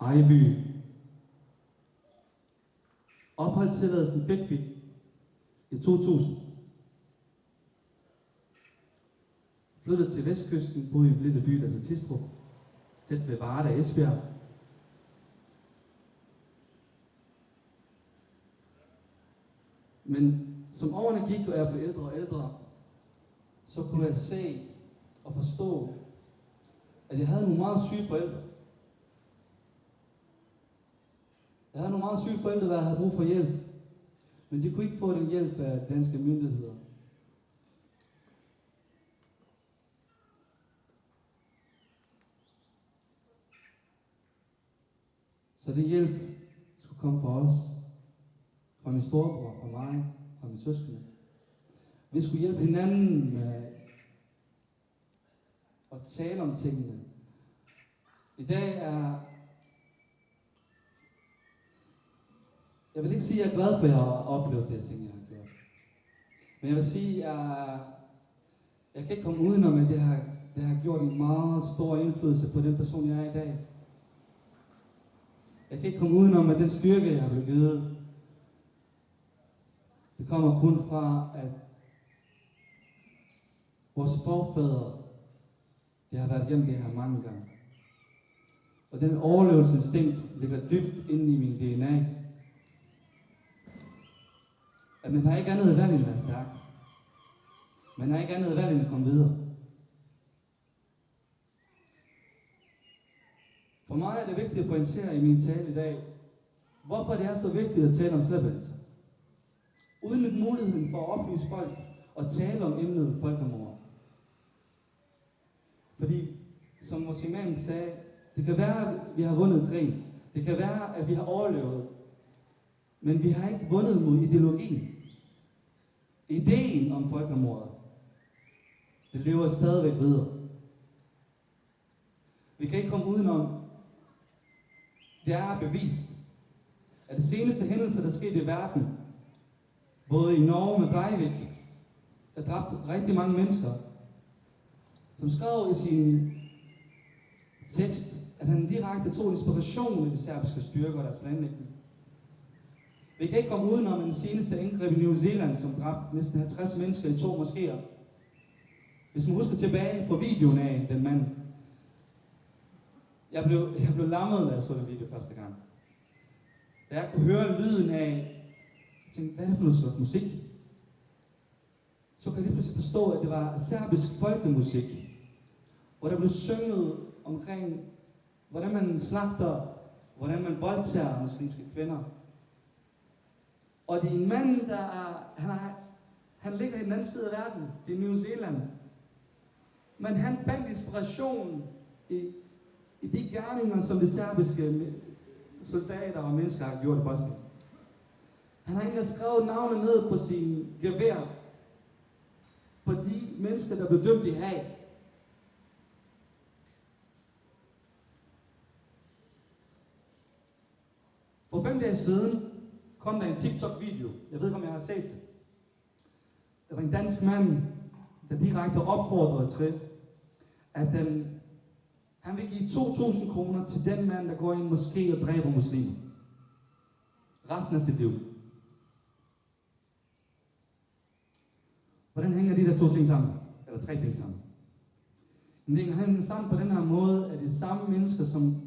[SPEAKER 5] Ejby. Opholdstilladelsen fik vi i 2000. Flyttede til vestkysten, boede i en lille by, der hed Tistrup, tæt ved Varde, Esbjerg. Men som årene gik, og jeg blev ældre og ældre, så kunne jeg se og forstå, at jeg havde nogle meget syge forældre. Jeg havde nogle meget syge forældre, der havde brug for hjælp. Men de kunne ikke få den hjælp af danske myndigheder. Så den hjælp skulle komme fra os. Fra min storebror, fra mig, fra min søskende. Vi skulle hjælpe hinanden med at tale om tingene. I dag er... Jeg vil ikke sige, at jeg er glad for, at jeg har oplevet det ting, jeg har gjort. Men jeg vil sige, at jeg kan ikke komme udenom, at det har gjort en meget stor indflydelse på den person, jeg er i dag. Jeg kan ikke komme udenom, at den styrke, jeg har blevet givet, det kommer kun fra, at vores forfædre, det har været igennem det her mange gange. Og den overlevelsesinstinkt ligger dybt inde i min DNA. At man har ikke andet valg end at være stærk. Man har ikke andet valg end at komme videre. For mig er det vigtigt at pointere i min tale i dag, hvorfor det er så vigtigt at tale om slaveri. Udnyt muligheden for at oplyse folk og tale om emnet folkemord. Fordi, som vores imam sagde, det kan være, at vi har vundet krigen. Det kan være, at vi har overlevet. Men vi har ikke vundet mod ideologien. Ideen om folkemordet, det lever stadigvæk videre. Vi kan ikke komme udenom, det er bevist, at det seneste hændelse, der skete i verden, både i Norge med Breivik, der dræbte rigtig mange mennesker, som skrev i sin tekst, at han direkte tog inspiration af de serbiske styrker og deres planlægning. Vi kan ikke komme udenom den seneste angreb i New Zealand, som dræbte næsten 50 mennesker i 2 moskéer. Hvis man husker tilbage på videoen af den mand, jeg blev lammet, da jeg så den video første gang. Da jeg kunne høre lyden af, jeg tænkte, hvad er det for noget slags musik? Så kan jeg lige pludselig forstå, at det var serbisk folkemusik, hvor der blev synget omkring, hvordan man slagter, hvordan man voldtager muslimske kvinder. Og det er en mand, han ligger i den anden side af verden, det er New Zealand. Men han fandt inspiration i de gerninger, som de serbiske soldater og mennesker har gjort i Bosnien. Han har egentlig skrevet navnet ned på sin gevær, på de mennesker, der blev dømt i Haag. For 5 dage siden kom der en TikTok-video. Jeg ved ikke, om jeg har set det. Der var en dansk mand, der direkte opfordrede til, at han vil give 2.000 kroner til den mand, der går i en moské og dræber muslimer. Resten af sit liv. Hvordan hænger de der 2 ting sammen? Eller 3 ting sammen? Det hænger sammen på den her måde, at de samme mennesker, som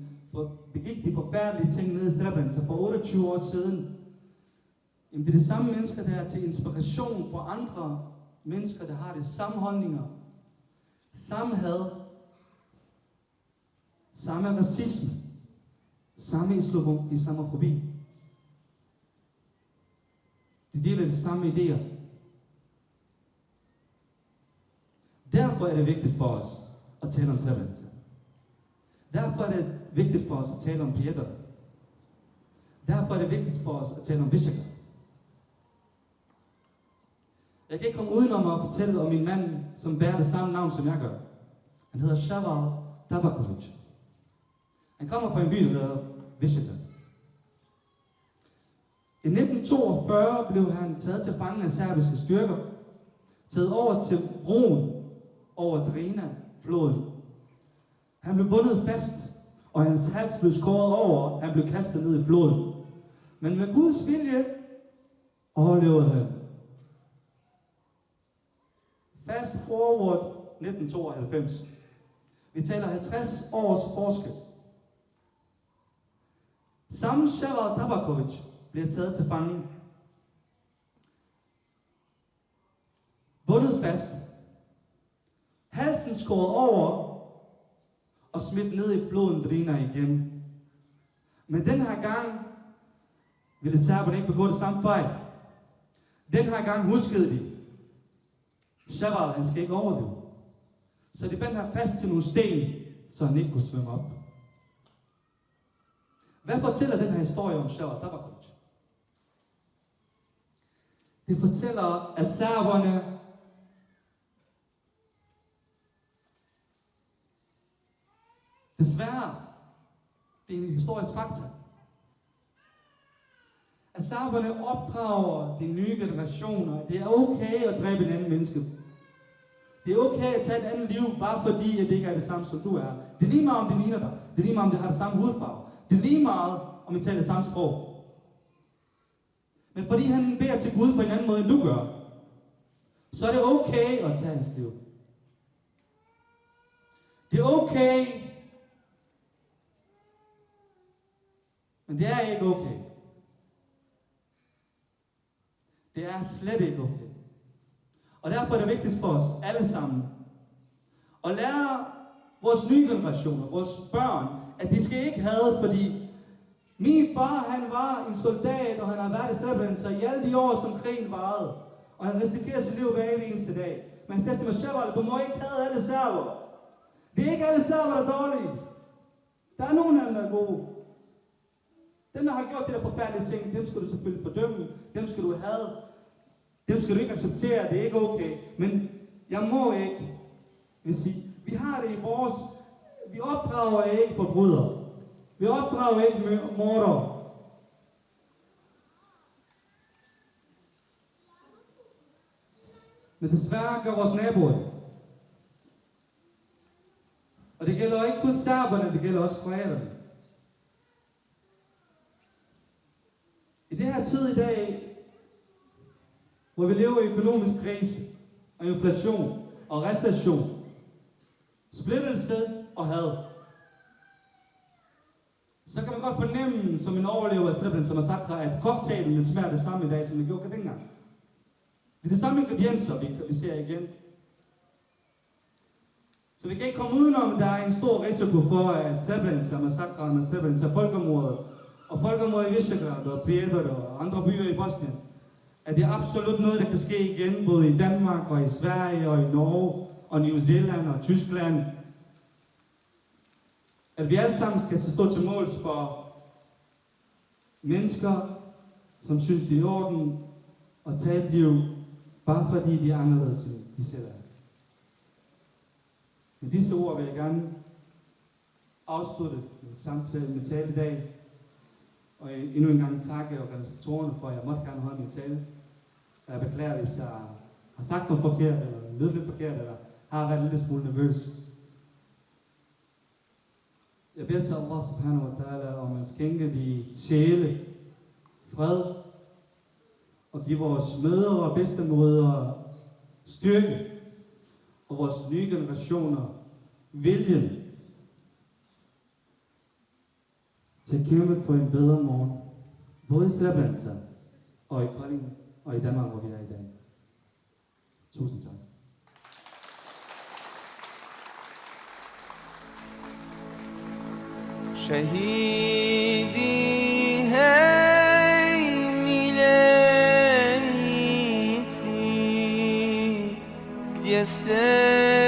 [SPEAKER 5] begik de forfærdelige ting nede i Srebrenica for 28 år siden, jamen det er de samme mennesker, der er til inspiration for andre mennesker, der har de samme holdninger, samme had, samme racisme, samme islamofobi. De deler de samme idéer. Derfor er det vigtigt for os at tale om Srebrenica. Derfor er det vigtigt for os at tale om Pietar. Derfor er det vigtigt for os at tale om Višegrad. Jeg kan ikke komme udenom at fortælle om en mand, som bærer det samme navn, som jeg gør. Han hedder Ševal Tabaković. Han kommer fra en by, der hedder Višegrad. I 1942 blev han taget til fange af serbiske styrker, taget over til broen over Drina-floden. Han blev bundet fast, og hans hals blev skåret over, han blev kastet ned i floden. Men med Guds vilje overlevede han. Fast forward 1992. Vi taler 50 års forskel. Samme Ševal Tabaković bliver taget til fange. Bundet fast. Halsen skåret over og smidt ned i floden Drina igen. Men den her gang ville serberne ikke begå det samme fejl. Den her gang huskede de. Ševal, han skal ikke overleve. Så de bandt ham fast til nogle sten, så han ikke kunne svømme op. Hvad fortæller den her historie om Ševal Tabaković? Det fortæller, at serberne desværre, det er en historisk fakta, at sahaberne opdrager de nye generationer. Det er okay at dræbe en anden menneske. Det er okay at tage et andet liv, bare fordi at det ikke er det samme, som du er. Det er lige meget, om det ligner dig. Det er lige meget, om det har det samme hudfarve. Det er lige meget, om vi taler det samme sprog. Men fordi han beder til Gud på en anden måde, end du gør, så er det okay at tage hans liv. Det er okay, men det er ikke okay. Det er slet ikke okay. Og derfor er det vigtigt for os alle sammen at lære vores nye generationer, vores børn, at de skal ikke have, fordi min far, han var en soldat, og han har været i Srebrenica i alle de år, som krigen varede. Og han risikerer sit liv hver eneste dag. Men han sagde til mig, Shaval, du må ikke have alle server. Det er ikke alle server, der er dårlige. Der er nogen af dem, der er gode. Dem, der har gjort det der forfærdelige ting, dem skal du selvfølgelig fordømme. Dem skal du have. Dem skal du ikke acceptere. Det er ikke okay. Men jeg må ikke. Vi har det i vores... Vi opdrager ikke forbrydere. Vi opdrager ikke mordere. Men desværre gør vores naboer det. Og det gælder ikke kun serberne, det gælder også kroaterne. I det her tid i dag, hvor vi lever i økonomisk krise, og inflation, og recession, splittelse og had, så kan man godt fornemme, som en overlever af Srebrenica massakre, at cocktailen smager det samme i dag, som det gjorde dengang. Det er de samme ingredienser, vi ser igen. Så vi kan ikke komme udenom, at der er en stor risiko for, at Srebrenica-massakren, Srebrenica-folkemordet, og folkemordet i Visegrad og Prijedor og andre byer i Bosnien, at det er absolut noget, der kan ske igen, både i Danmark og i Sverige og i Norge og New Zealand og Tyskland. At vi alle sammen skal stå til måls for mennesker, som synes, det er i orden at tage et liv, bare fordi de er anderledes, end de selv er. Med disse ord vil jeg gerne afslutte med tale i dag, og endnu en gang takke organisatorerne for, at jeg måtte gerne holde min tale. Jeg beklager, hvis jeg har sagt noget forkert, eller lød lidt forkert, eller har været en lille smule nervøs. Jeg beder til Allah subhanahu wa ta'ala om at skænke de sjæle fred, og give vores mødre og bedstemødre styrke, og vores nye generationer viljen til at kæmpe for en bedre morgen, både i Srebrenica og i Kolding og i Danmark, hvor vi er i dag. Tusind tak.
[SPEAKER 6] شهيدي هاي ميلانيتي قد يستبين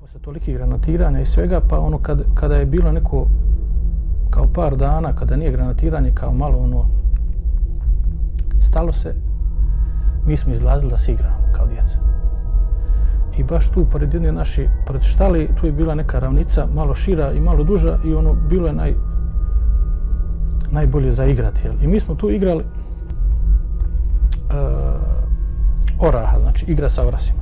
[SPEAKER 7] Posle tolikih granatiranja i svega, pa ono kada je bilo neko kao par dana, kada nije granatiranje, kao malo ono stalo se, mi smo izlazili da se igramo kao djeca. I baš tu, pored jedne naše, pored štali, tu je bila neka ravnica, malo šira i malo duža i ono, bilo je najbolje za igrati. Jel? I mi smo tu igrali oraha, znači igra sa orasima.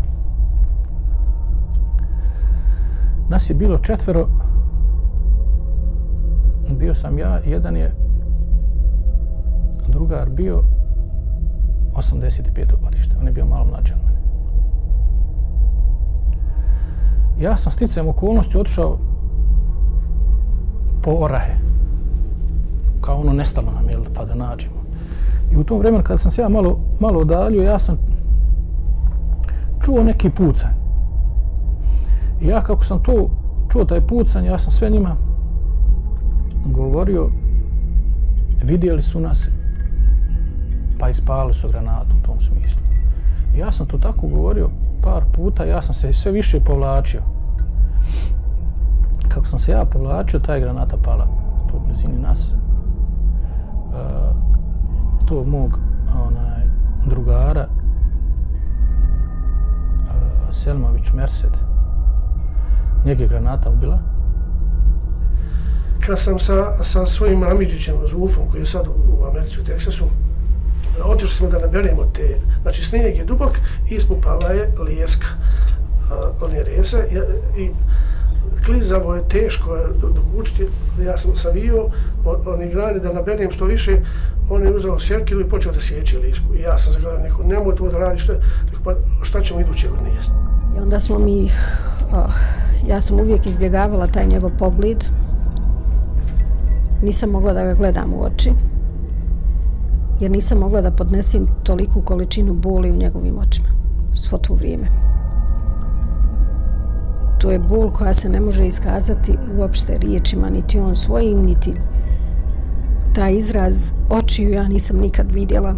[SPEAKER 7] Nas je bilo 4, bio sam ja, jedan je drugar bio 85. godište, on je bio malo mlađi od mene. Ja sam sticajem okolnosti otišao po orahe, kao ono nestalo nam, jel, pa da nađemo. I u tom vremenu kada sam se ja malo udaljio, ja sam čuo neki pucanj. I ja kako sam to čuo, taj pucanj, ja sam sve njima govorio, vidjeli su nas, pa ispalili su granatu u tom smislu. I ja sam to tako govorio par puta, ja sam se sve više povlačio. Kako sam se ja povlačio, ta je granata pala tu u blizini nas. Tog mog drugara, Selmović Merced, njeg je granata ubila.
[SPEAKER 8] Kad sam sa svojim Amidžićem, Zufom, koji je sad u Americi, u Teksasu, otišli smo da naberemo te, znači snijeg je dubok i ispod pala je lijeska, one rese i klizavo je, teško je dokučiti. Ja sam savio oni grani da naberem što više, on je uzeo sjekiru i počeo da sjeći lisku. I ja sam zagledao neko, nemoj to da radiš, pa šta ćemo iduće godine jesti.
[SPEAKER 9] I onda smo ja sam uvijek izbjegavala taj njegov pogled. Nisam mogla da ga gledam u oči, jer nisam mogla da podnesem toliku količinu boli u njegovim očima svo to vrijeme. To je bol koja se ne može iskazati uopšte riječima, niti on svojim, niti taj izraz očiju ja nisam nikad vidjela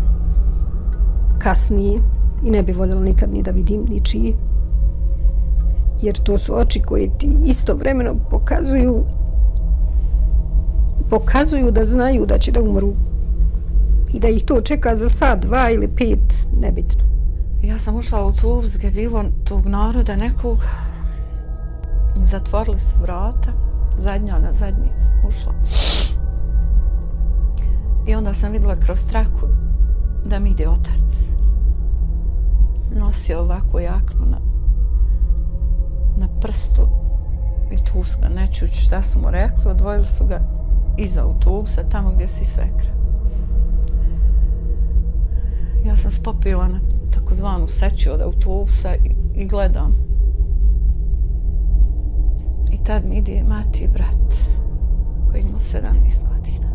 [SPEAKER 9] kasnije i ne bi voljela nikad ni da vidim ničiji. Jer to su oči koje ti istovremeno pokazuju da znaju da će da umru i da ih to čeka za sat, 2 ili 5, nebitno.
[SPEAKER 10] Ja sam ušla u autobus gdje je bilo tog naroda nekog i zatvorili su vrata, zadnja na zadnji ušla. I onda sam vidjela kroz traku da mi ide otac. Nosio ovakvu jaknu na prstu i tu su ga, ne čući šta su mu rekli, odvojili su ga iza autobusa, tamo gdje si svekra. Ja sam spopila na takozvanu seću od autobusa i gledam. I tad mi ide mati i brat, koji ima 17 godina.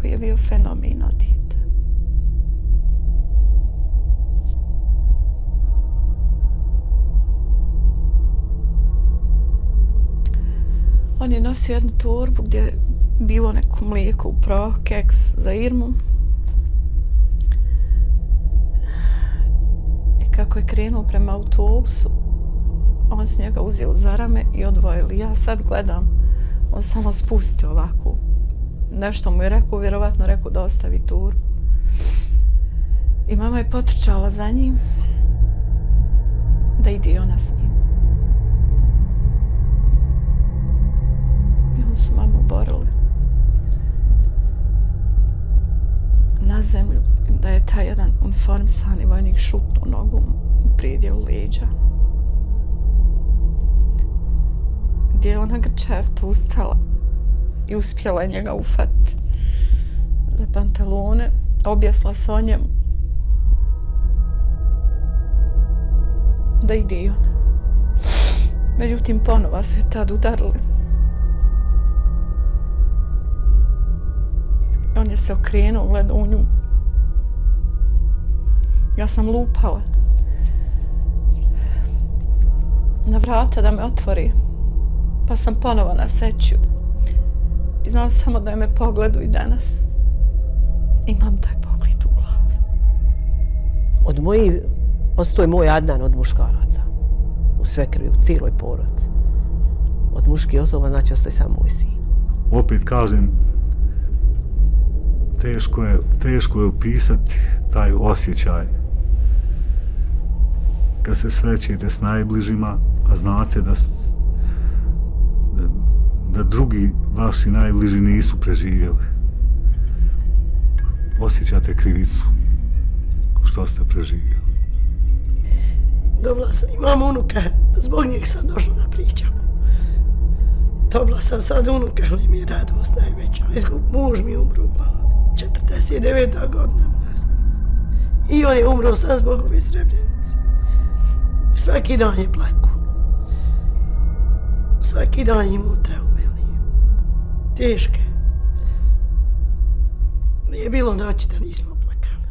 [SPEAKER 10] Koji je bio fenomen od dijete. On je nosio jednu torbu gdje je bilo neko mlijeko u prahu, keks za Irmu. I kako je krenuo prema autobusu, on s njega uzeo za rame i odvojili. Ja sad gledam, on samo spustio ovako. Nešto mu je rekao, vjerovatno rekao da ostavi torbu. I mama je potrčala za njim da ide i ona s njim. I on su mamu borili na zemlju, da je taj jedan uniformisani vojnik šutnuo nogom u predjelu leđa. Gdje je ona grčevto ustala i uspjela je njega ufati za pantalone, objesla se o njemu da ide i ona. Međutim, ponova su je tad udarili. On je se okrenuo, gledao u nju. Ja sam lupala na vrata da me otvori, pa sam ponovo na seću. I znam samo da me pogledu i danas imam taj pogled u glavi.
[SPEAKER 11] ostao je moj Adnan od muškaraca. U svekrvi, u cijeloj porodici. Od muških osoba, znači ostao je samo moj sin.
[SPEAKER 12] Opet kažem, teško je opisati taj osjećaj kad se srećete s najbližima, a znate da drugi vaši najbliži nisu preživjeli. Osjećate krivicu što ste preživjeli.
[SPEAKER 8] Dobila sam, imam unuka, zbog njih sam došla da pričam. Dobila sam sad unuka, ali mi je radost najveća. Muž mi je umro mlad, 49. godina mi nastala. I on je umro sam zbog ove Srebrenice. Svaki dan je plaku. Svaki dan imao traume. Teške. Nije bilo noći da nismo plakali.